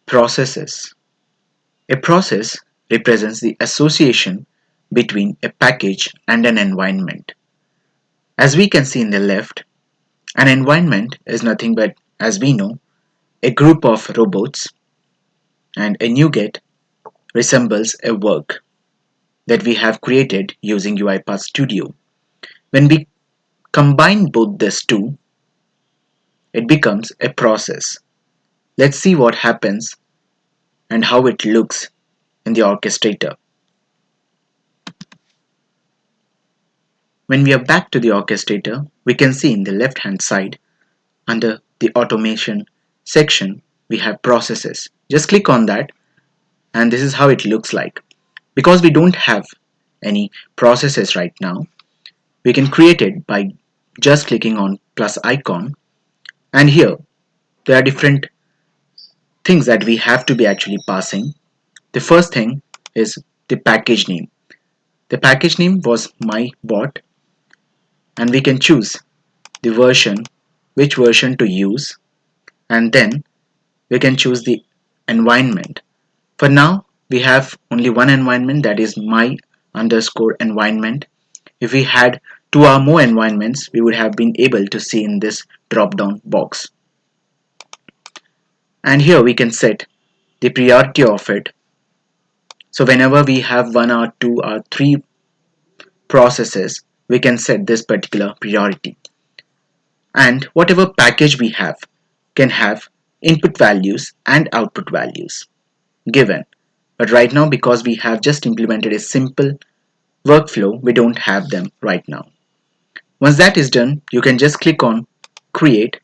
Processes. A process represents the association between a package and an environment. As we can see in the left, an environment is nothing but, as we know, a group of robots, and a NuGet resembles a work that we have created using UiPath Studio. When we combine both these two, it becomes a process. Let's see what happens and how it looks in the orchestrator. When we are back to the orchestrator, we can see in the left hand side under the automation section we have processes. Just click on that and this is how it looks like. Because we don't have any processes right now, we can create it by just clicking on plus icon, and here there are different things that we have to be actually passing. The first thing is the package name. The package name was my bot, and we can choose the version, which version to use, and then we can choose the environment. For now we have only one environment, that is my underscore environment. If we had two or more environments, we would have been able to see in this drop down box. And here we can set the priority of it. So whenever we have one or two or three processes, we can set this particular priority. And whatever package we have can have input values and output values given. But right now, because we have just implemented a simple workflow, we don't have them right now. Once that is done, you can just click on create.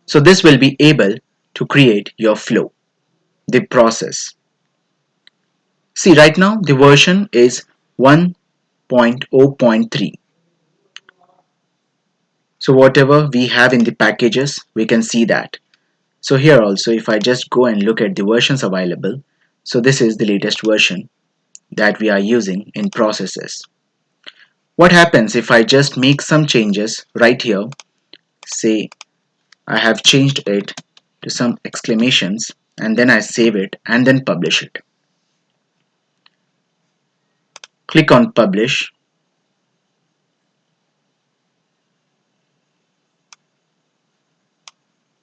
So this will be able to create your flow, the process. See, right now the version is 1.0.3. So whatever we have in the packages, we can see that. So here also, if I just go and look at the versions available, so this is the latest version that we are using in processes. What happens if I just make some changes right here? Say I have changed it to some exclamations, and then I save it and then publish it. Click on publish.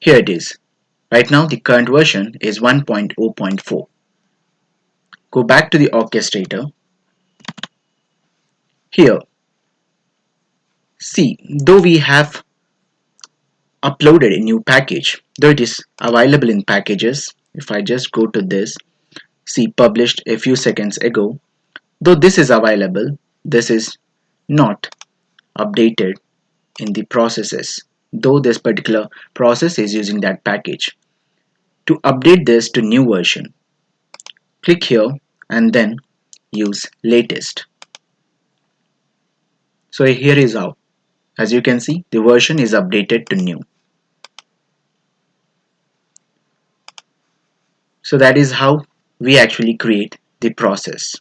Here it is. Right now the current version is 1.0.4. Go back to the orchestrator. Here, see, though we have uploaded a new package, though it is available in packages, if I just go to this, see, published a few seconds ago, though this is available, this is not updated in the processes, though this particular process is using that package. To update this to new version, click here and then use latest. So here is how. As you can see, the version is updated to new. So that is how we actually create the process.